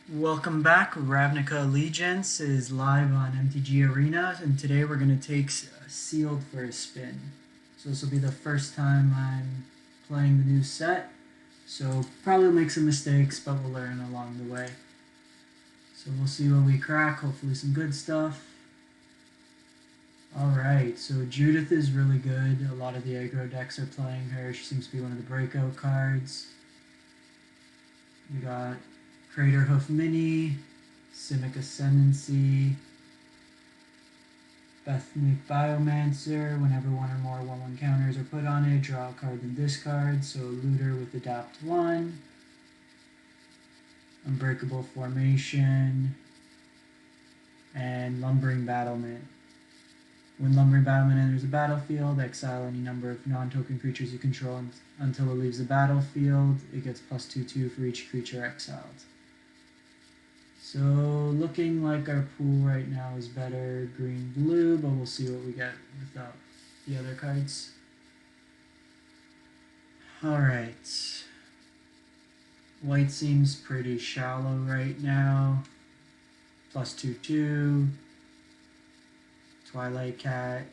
Welcome back. Ravnica Allegiance is live on MTG Arena, and today we're going to take Sealed for a spin. So this will be the first time I'm playing the new set, so probably make some mistakes, but we'll learn along the way. So we'll see what we crack, hopefully some good stuff. Alright, so Judith is really good. A lot of the aggro decks are playing her. She seems to be one of the breakout cards. We got Crater Hoof Mini, Simic Ascendancy, Bethnic Biomancer. Whenever one or more 1/1 counters are put on it, draw a card then discard. So Looter with Adapt 1, Unbreakable Formation, and Lumbering Battlement. When Lumbering Battlement enters the battlefield, exile any number of non-token creatures you control until it leaves the battlefield. It gets +2/2 for each creature exiled. So looking like our pool right now is better green-blue, but we'll see what we get without the other cards. Alright. White seems pretty shallow right now. +2/2. Twilight Cat.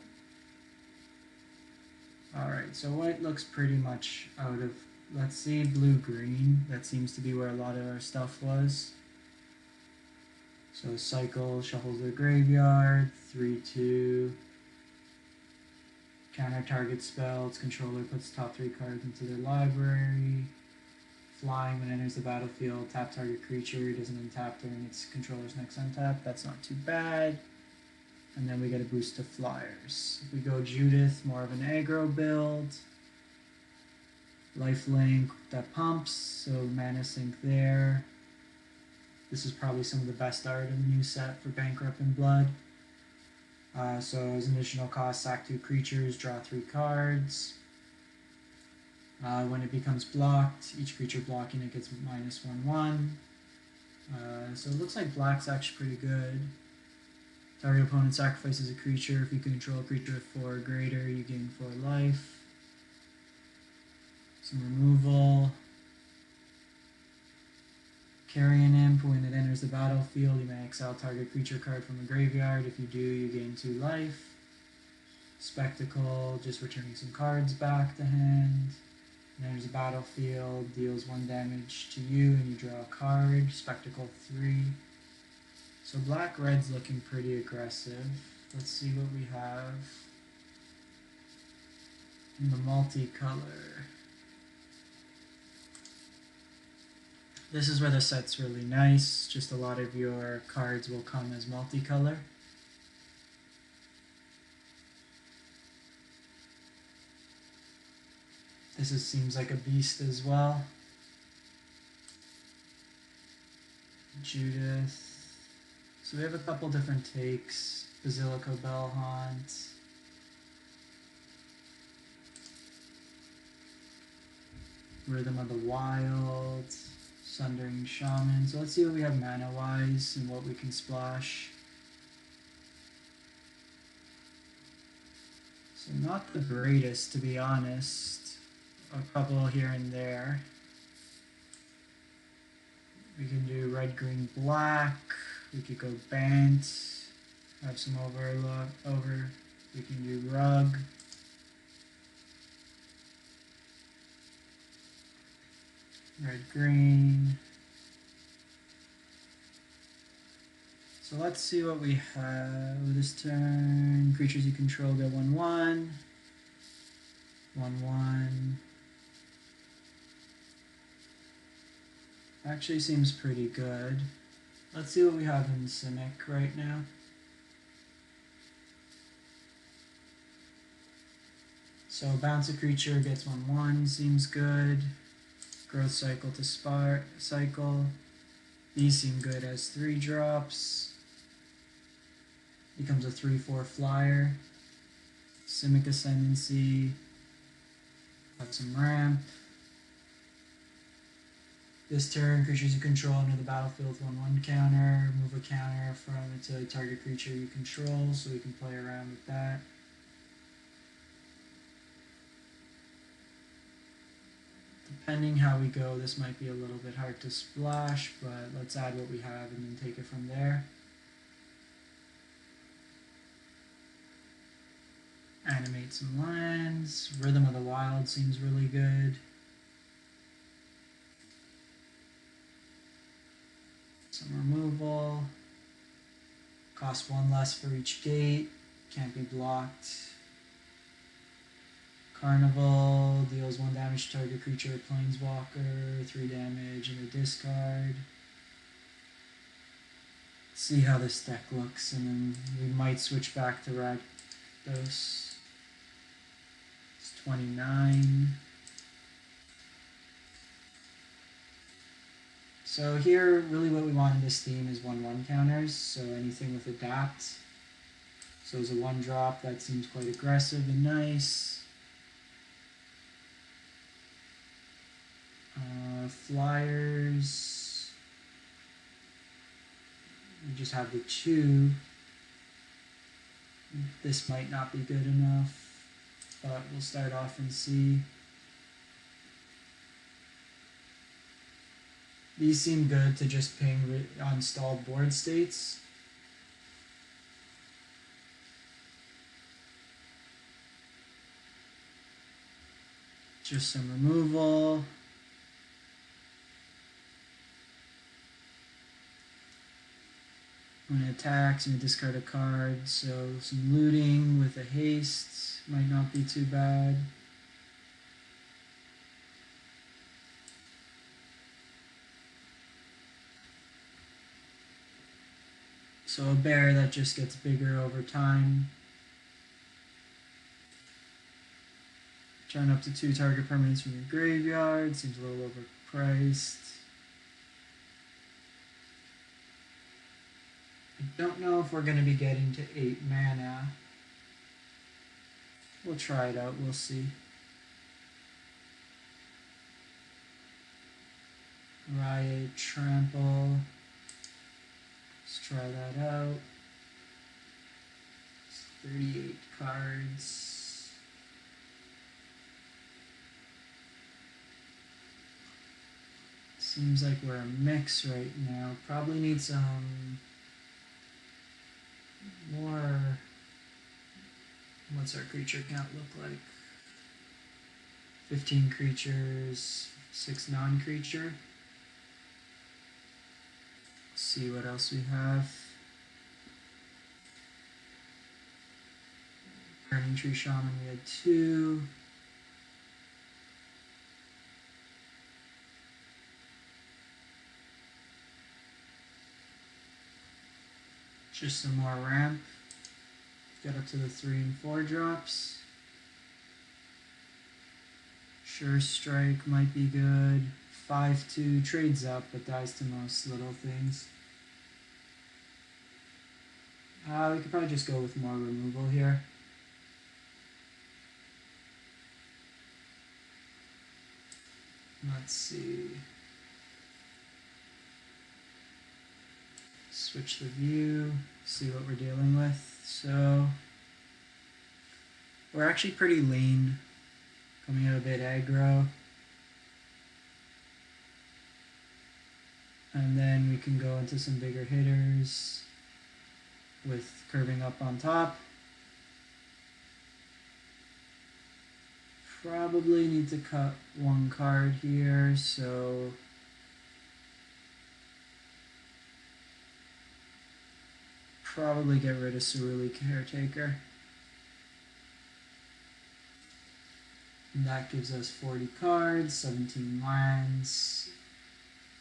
Alright, so white looks pretty much out of... Let's see, blue-green. That seems to be where a lot of our stuff was. So Cycle shuffles the graveyard, 3/2. Counter target spell, its controller puts top 3 cards into their library. Flying when it enters the battlefield, tap target creature, doesn't untap during its controller's next untap. That's not too bad. And then we get a boost to flyers. If we go Judith, more of an aggro build. Lifelink that pumps, so mana sink there. This is probably some of the best art in the new set for Bankrupt and Blood. So as an additional cost, sack 2 creatures, draw 3 cards. When it becomes blocked, each creature blocking it gets -1/1. So it looks like black's actually pretty good. Target opponent sacrifices a creature. If you control a creature with 4 or greater, you gain 4 life. Some removal. Carrion Imp, when it enters the battlefield, you may exile target creature card from a graveyard. If you do, you gain 2 life. Spectacle, just returning some cards back to hand. It enters the battlefield, deals 1 damage to you, and you draw a card. Spectacle 3. So black-red's looking pretty aggressive. Let's see what we have in the multicolor. This is where the set's really nice. Just a lot of your cards will come as multicolor. Seems like a beast as well. Judith. So we have a couple different takes. Basilico Bellhaunt. Rhythm of the Wild. Sundering Shaman. So let's see what we have mana-wise and what we can splash. So not the greatest, to be honest. A couple here and there. We can do red, green, black. We could go Bant. Have some over. We can do Rug. Red, green. So let's see what we have this turn. Creatures you control go 1/1. 1/1. Actually seems pretty good. Let's see what we have in Simic right now. So bounce a creature, gets 1/1, seems good. Growth cycle to cycle. These seem good as 3 drops. Becomes a 3/4 flyer. Simic Ascendancy. Have some ramp. This turn, creatures you control enter the battlefield with 1/1 counter. Move a counter from it to a target creature you control, so we can play around with that. Depending how we go, this might be a little bit hard to splash, but let's add what we have and then take it from there. Animate some lands. Rhythm of the Wild seems really good. Some removal. Cost 1 less for each gate. Can't be blocked. Carnival deals 1 damage to target creature or planeswalker, 3 damage and a discard. See how this deck looks, and then we might switch back to Rakdos. It's 29. So here, really what we want in this theme is 1/1 counters, so anything with adapt. So as a 1-drop, that seems quite aggressive and nice. Flyers. We just have the 2. This might not be good enough, but we'll start off and see. These seem good to just ping on stalled board states. Just some removal. When it attacks, and discard a card, so some looting with a haste might not be too bad. So a bear that just gets bigger over time. Turn up to 2 target permanents from your graveyard, seems a little overpriced. I don't know if we're going to be getting to 8 mana. We'll try it out, we'll see. Riot, Trample. Let's try that out. It's 38 cards. Seems like we're a mix right now. Probably need some more. What's our creature count look like? 15 creatures, 6 non-creature. See what else we have. Burning Tree Shaman, we had 2. Just some more ramp. Get up to the 3 and 4 drops. Sure Strike might be good. 5/2 trades up, but dies to most little things. We could probably just go with more removal here. Let's see. Switch the view, see what we're dealing with. So we're actually pretty lean, coming out a bit aggro. And then we can go into some bigger hitters with curving up on top. Probably need to cut 1 card here, so probably get rid of Cerulean Caretaker. And that gives us 40 cards, 17 lands.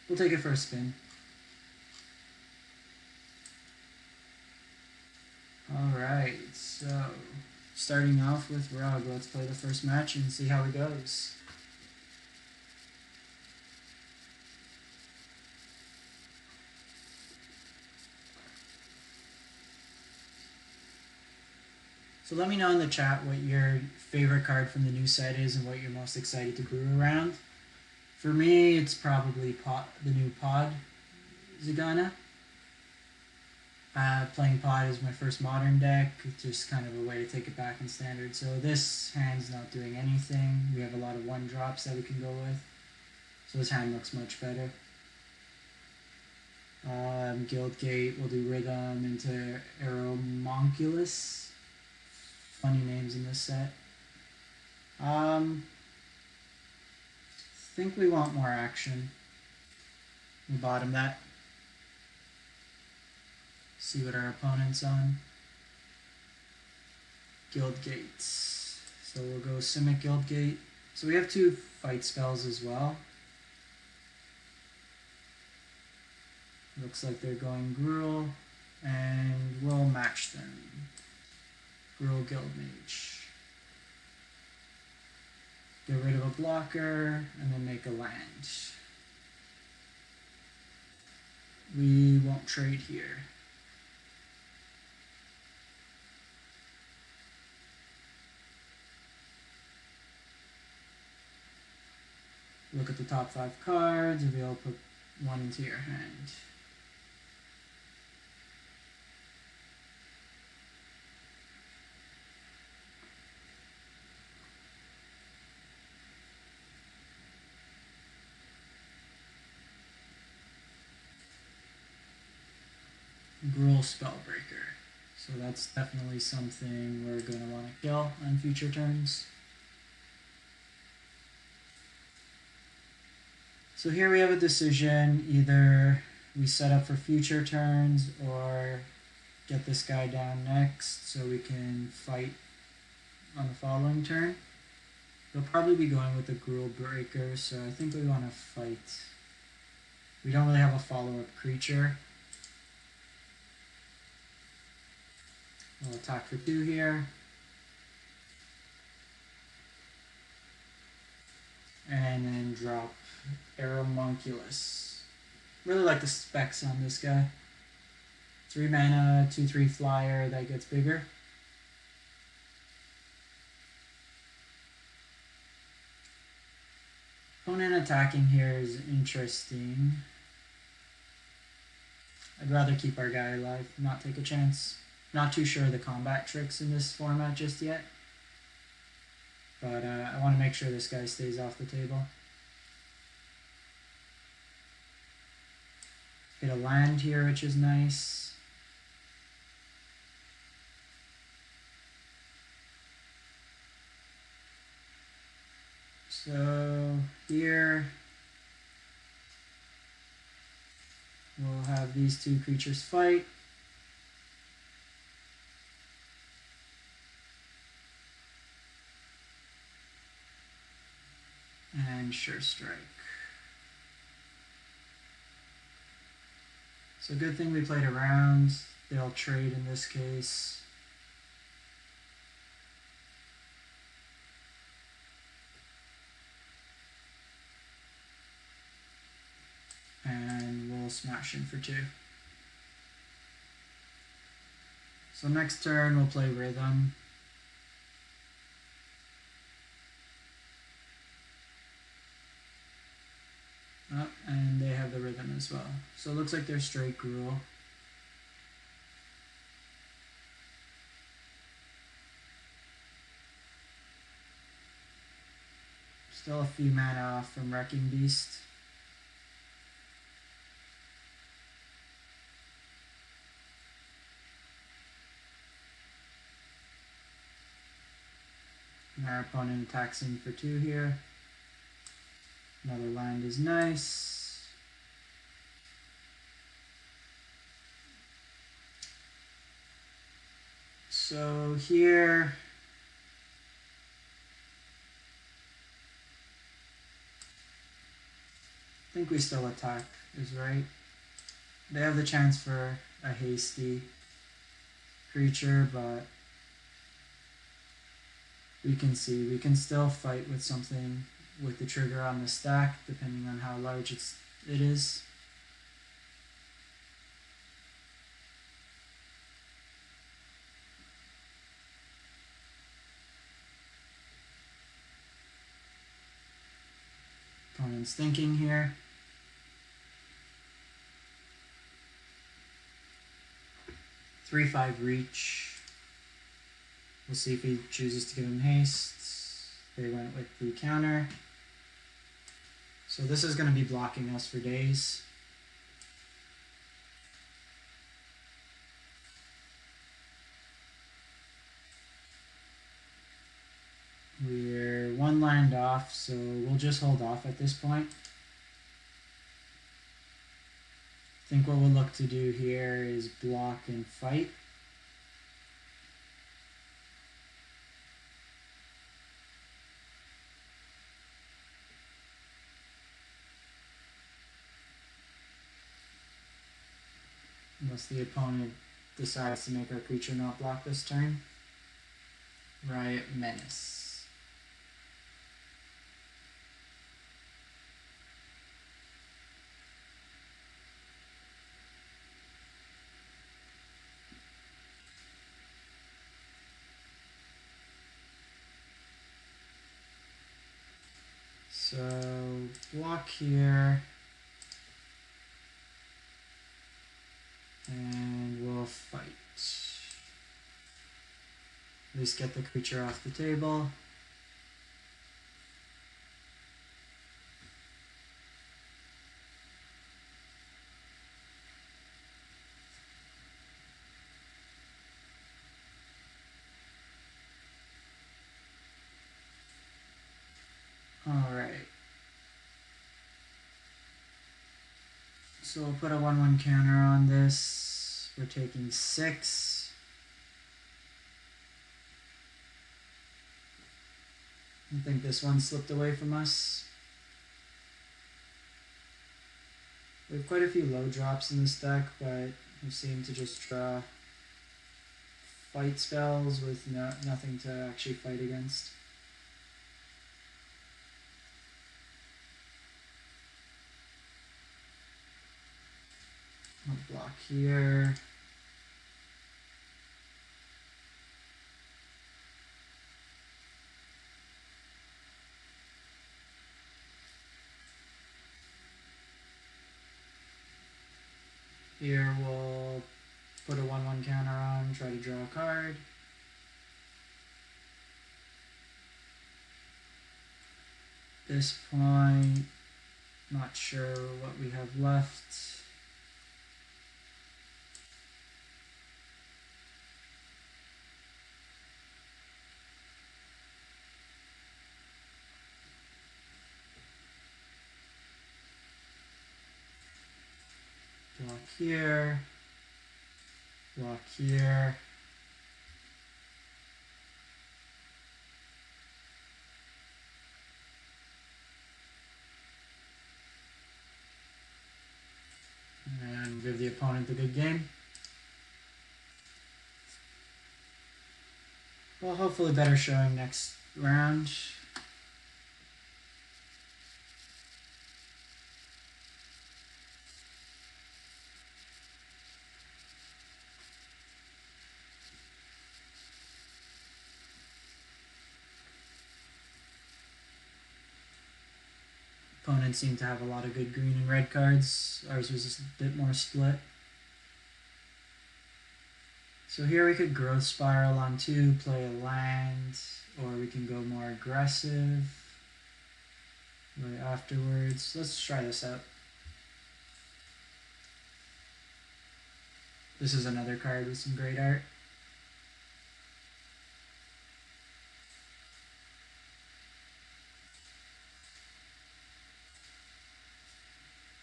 We'll take it for a spin. Alright, so starting off with Rug, let's play the first match and see how it goes. So let me know in the chat what your favorite card from the new set is and what you're most excited to brew around. For me, it's probably the new Pod Zagana. Playing Pod is my first modern deck. It's just kind of a way to take it back in standard. So this hand's not doing anything. We have a lot of 1-drops that we can go with. So his hand looks much better. Guildgate, we'll do Rhythm into Aeromonculus. Funny names in this set. Think we want more action. We'll bottom that. See what our opponent's on. Guildgate. So we'll go Simic Guildgate. So we have 2 fight spells as well. Looks like they're going Gruul, and we'll match them. Gruul Guildmage. Get rid of a blocker, and then make a land. We won't trade here. Look at the top 5 cards, reveal, put 1 into your hand. Gruul Spellbreaker. So that's definitely something we're going to want to kill on future turns. So here we have a decision. Either we set up for future turns or get this guy down next so we can fight on the following turn. We'll probably be going with the Gruul Breaker, so I think we want to fight. We don't really have a follow-up creature. We'll attack for 2 here. And then drop Aeromonculus. Really like the specs on this guy. 3 mana, 2/3 flyer that gets bigger. Opponent attacking here is interesting. I'd rather keep our guy alive, not take a chance. Not too sure of the combat tricks in this format just yet. But I want to make sure this guy stays off the table. Get a land here, which is nice. So here we'll have these 2 creatures fight. And Sure Strike. So good thing we played around. They'll trade in this case. And we'll smash in for 2. So next turn we'll play Rhythm. Oh, and they have the Rhythm as well. So it looks like they're straight Gruul. Still a few mana off from Wrecking Beast. And our opponent attacks in for 2 here. Another land is nice. So here I think we still attack is right. They have the chance for a hasty creature, but we can see we can still fight with something with the trigger on the stack, depending on how large it is. Opponent's thinking here. Three, 5 reach. We'll see if he chooses to give him haste. They went with the counter. So this is going to be blocking us for days. We're one land off, so we'll just hold off at this point. I think what we'll look to do here is block and fight. Unless the opponent decides to make our creature not block this turn. Riot Menace. So block here. And we'll fight. At least get the creature off the table. Alright. So we'll put a 1/1 counter on this. We're taking 6. I think this one slipped away from us. We have quite a few low drops in this deck, but we seem to just draw fight spells with nothing to actually fight against. I'll block here. Here we'll put a 1/1 counter on, try to draw a card. This point, not sure what we have left. Block here. Block here. And give the opponent the good game. Well, hopefully better showing next round. Opponents seem to have a lot of good green and red cards. Ours was just a bit more split. So here we could growth spiral on 2, play a land, or we can go more aggressive right afterwards. Let's try this out. This is another card with some great art.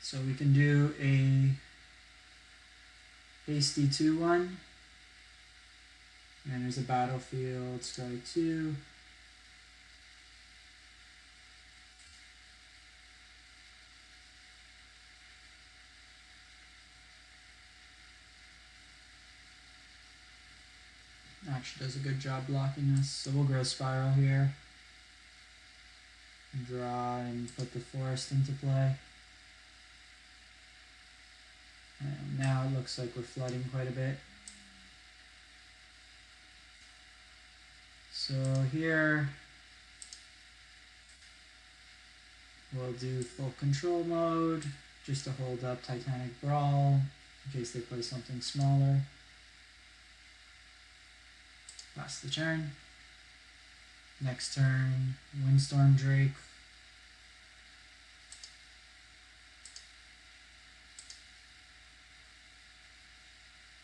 So we can do a hasty 2/1. And there's a battlefield, sky 2. Actually does a good job blocking us. So we'll grow spiral here. Draw and put the forest into play. And now it looks like we're flooding quite a bit. So here we'll do full control mode just to hold up Titanic Brawl in case they play something smaller. Pass the turn. Next turn, Windstorm Drake.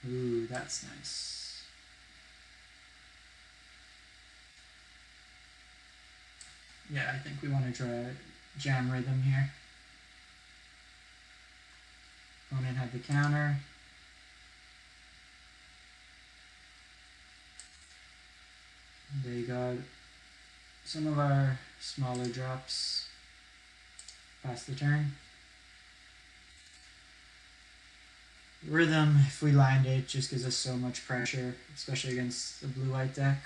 Ooh, that's nice. Yeah, I think we want to draw jam rhythm here. Opponent had the counter. They got some of our smaller drops past the turn. Rhythm, if we land it, just gives us so much pressure, especially against the blue-white deck.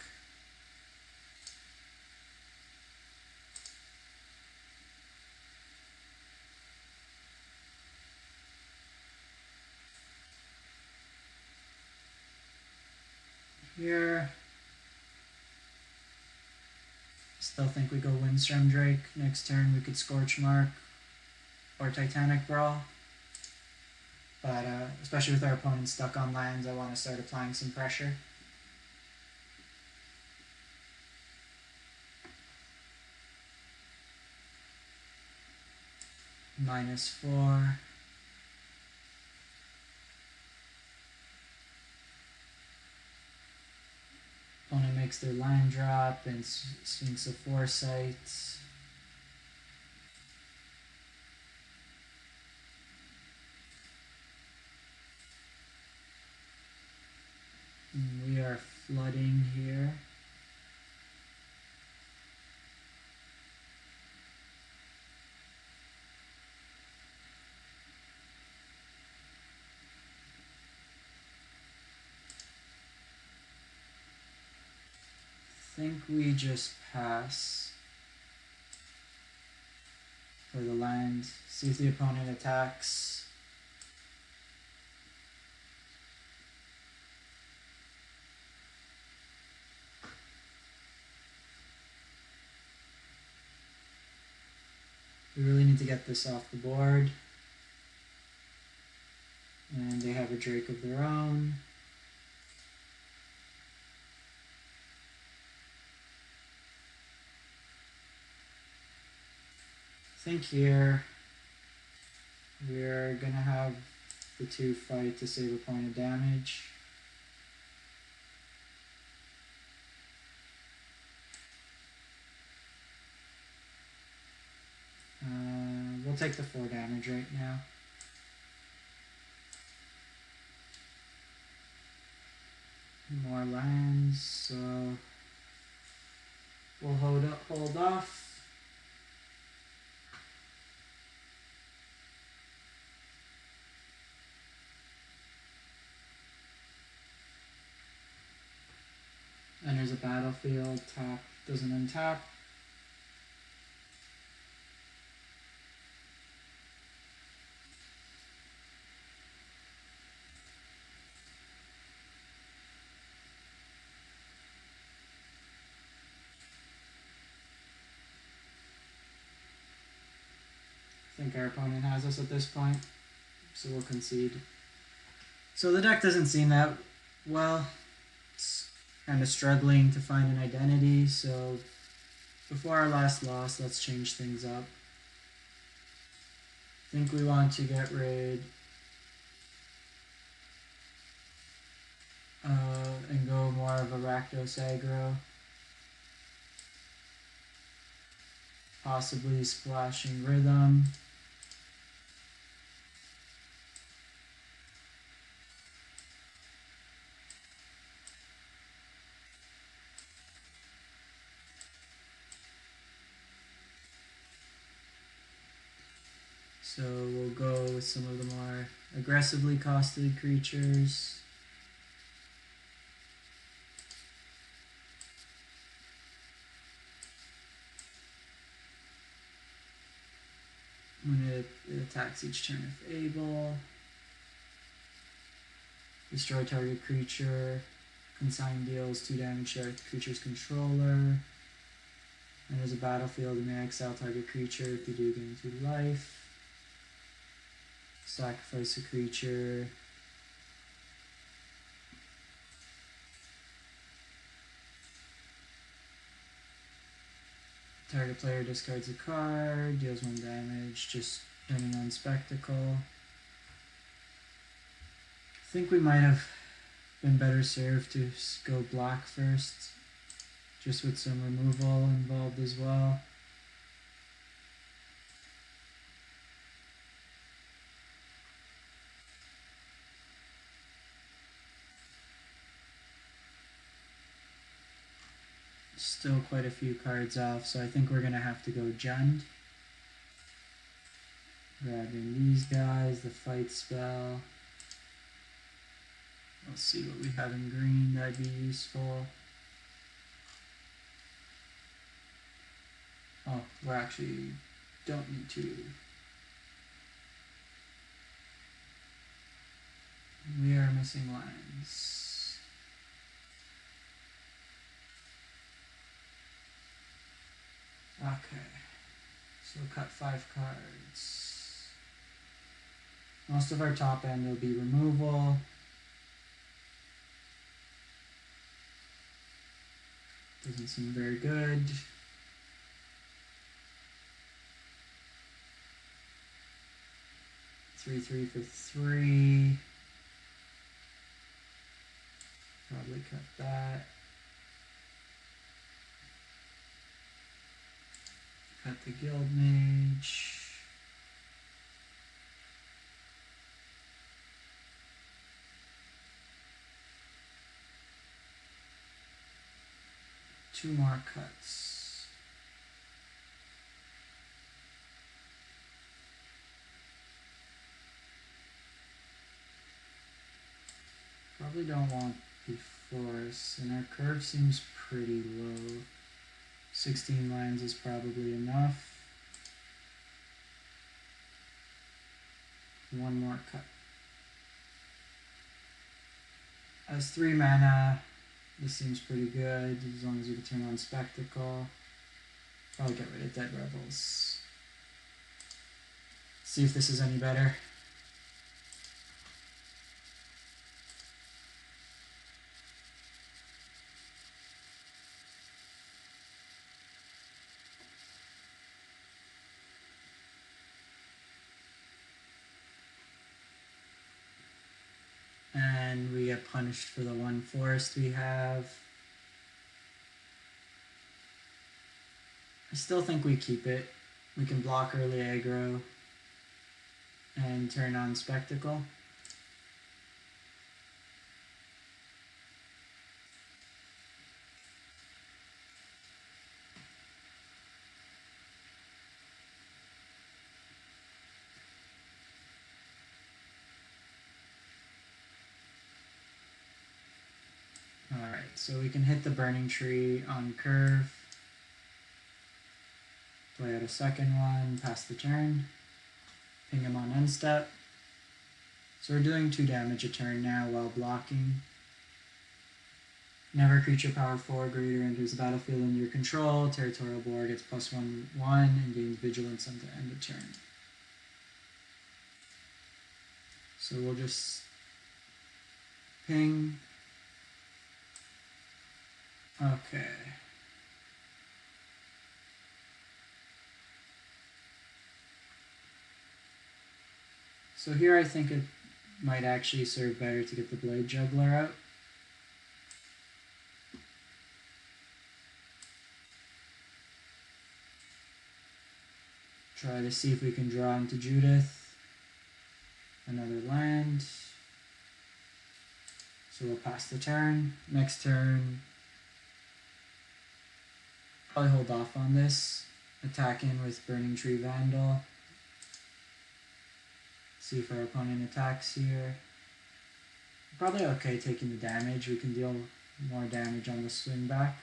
Here, still think we go Windstorm Drake. Next turn we could Scorch Mark or Titanic Brawl. But especially with our opponent stuck on lands, I want to start applying some pressure. -4. Opponent makes their line drop and Sphinx of Foresight. And we are flooding here. I think we just pass for the land. See if the opponent attacks. We really need to get this off the board. And they have a Drake of their own. I think here we're gonna have the 2 fight to save a point of damage. We'll take the 4 damage right now. More lands, so we'll hold off. Enters a battlefield, tap, doesn't untap. I think our opponent has us at this point, so we'll concede. So the deck doesn't seem that well. It's kind of struggling to find an identity, so before our last loss, let's change things up. I think we want to get rid and go more of a Rakdos aggro. Possibly splashing Rhythm. So we'll go with some of the more aggressively costed creatures. When it attacks each turn if able. Destroy target creature. Consign deals 2 damage to the creature's controller. Enters a battlefield and may exile target creature. If you do, gain 2 life. Sacrifice a creature. Target player discards a card, deals 1 damage, just turning on Spectacle. I think we might have been better served to go black first, just with some removal involved as well. Still quite a few cards off, so I think we're going to have to go Jund. Grabbing these guys, the fight spell. Let's see what we have in green that'd be useful. Oh, we actually don't need to. We are missing lands. Okay, so cut 5 cards. Most of our top end will be removal. Doesn't seem very good. Three for 3. Probably cut that. Cut the Guild Mage. Two more cuts. Probably don't want the forest, and our curve seems pretty low. 16 lands is probably enough. One more cut. As 3 mana, this seems pretty good, as long as we can turn on Spectacle. Probably get rid of Dead Rebels. See if this is any better. And we get punished for the 1 forest we have. I still think we keep it. We can block early aggro and turn on Spectacle. Alright, so we can hit the Burning Tree on curve. Play out a second one, pass the turn. Ping him on end step. So we're doing 2 damage a turn now while blocking. Never creature power 4 greater enters the battlefield under your control. Territorial Boar gets +1/1 and gains vigilance until end of turn. So we'll just ping. Okay. So here I think it might actually serve better to get the Blade Juggler out. Try to see if we can draw into Judith. Another land. So we'll pass the turn. Next turn, probably hold off on this. Attack in with Burning Tree Vandal. See if our opponent attacks here. Probably okay taking the damage. We can deal more damage on the swing back.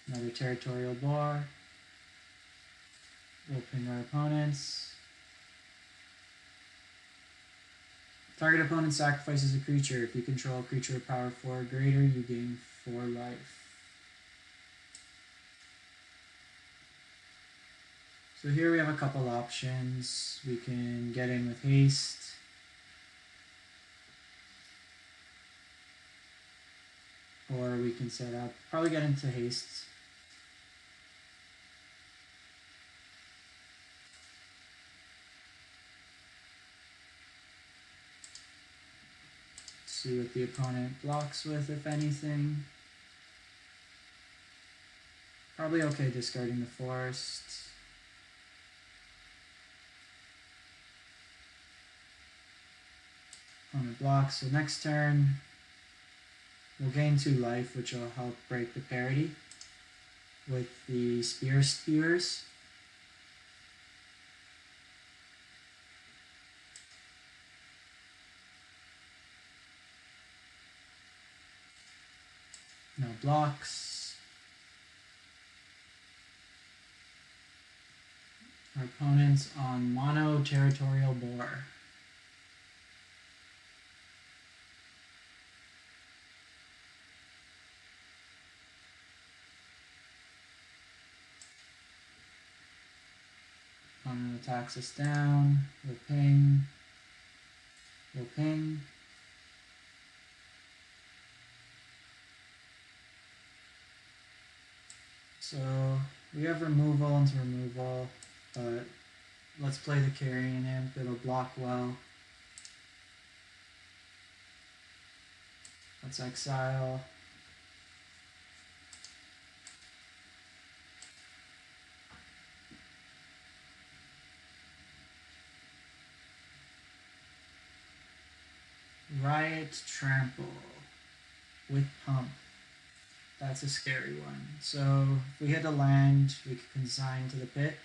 Another Territorial Boar. We'll ping our opponents. Target opponent sacrifices a creature. If you control a creature of power 4 or greater, you gain 4 life. So here we have a couple options. We can get in with haste. Or we can set up, probably get into haste. See what the opponent blocks with, if anything. Probably okay discarding the forest. Opponent blocks, so next turn we'll gain 2 life, which will help break the parity with the Spear Spewers. No blocks. Our opponent's on Mono Territorial Boar. Opponent attacks us down. We'll ping. We'll ping. So we have removal into removal, but let's play the Carrion Imp. It'll block well. Let's exile. Riot Trample with Pump. That's a scary one. So if we hit a land, we can consign to the pit.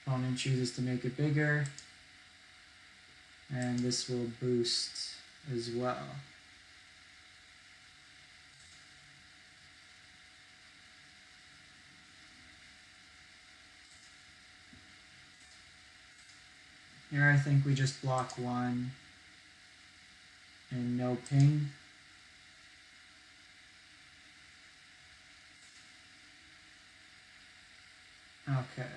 Opponent chooses to make it bigger, and this will boost as well. Here I think we just block 1 and no ping. Okay.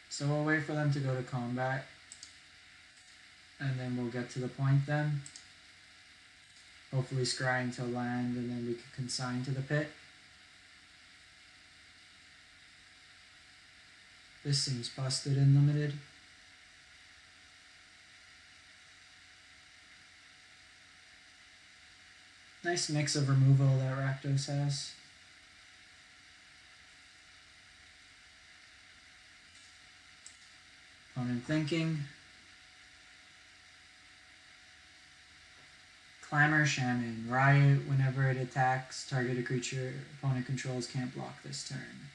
So we'll wait for them to go to combat, and then we'll get to the point then. Hopefully scrying to land, and then we can consign to the pit. This seems busted and limited. Nice mix of removal that Rakdos has. Opponent thinking. Clamor Shaman. Riot, whenever it attacks, target a creature opponent controls can't block this turn.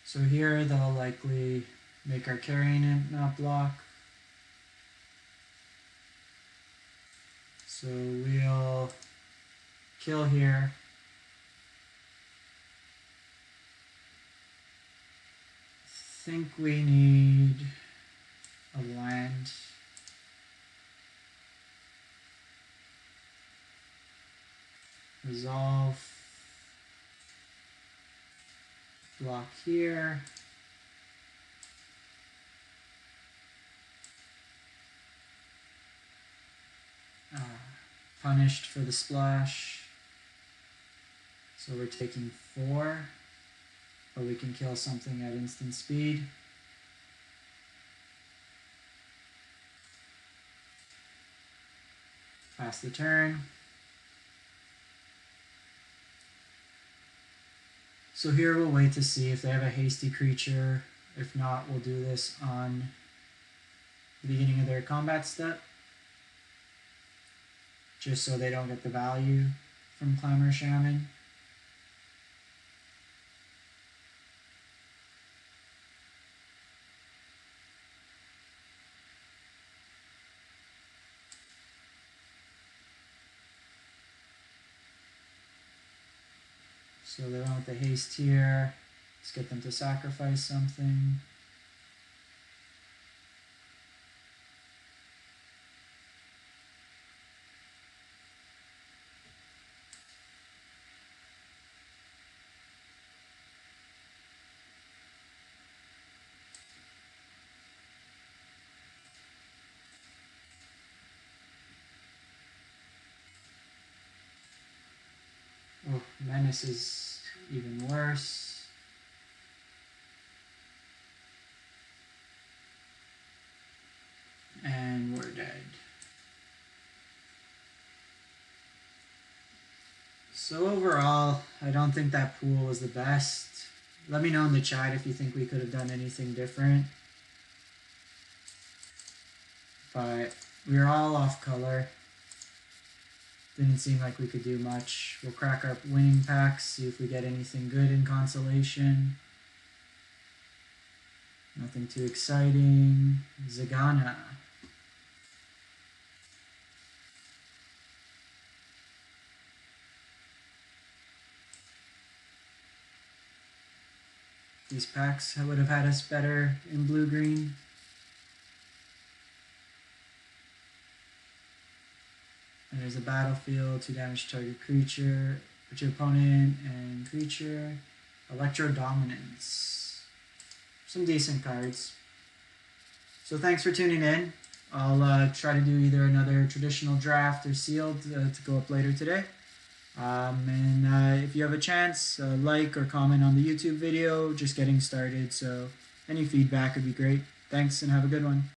So here they'll likely make our Carrion Imp not block. So we'll kill here. Think we need a land. Resolve. Block here. Punished for the splash. So we're taking 4. But we can kill something at instant speed. Pass the turn. So here we'll wait to see if they have a hasty creature. If not, we'll do this on the beginning of their combat step, just so they don't get the value from Clamor Shaman. So they went with the haste here. Let's get them to sacrifice something. Oh, Menace is Even worse. And we're dead. So overall, I don't think that pool was the best. Let me know in the chat if you think we could have done anything different. But we were all off color. Didn't seem like we could do much. We'll crack our winning packs, see if we get anything good in consolation. Nothing too exciting. Zagana. These packs would have had us better in blue-green. And there's a battlefield, 2 damage to target creature, put your opponent and creature. Electro Dominance. Some decent cards. So thanks for tuning in. I'll try to do either another traditional draft or sealed to go up later today. And if you have a chance, like or comment on the YouTube video. Just getting started, so any feedback would be great. Thanks and have a good one.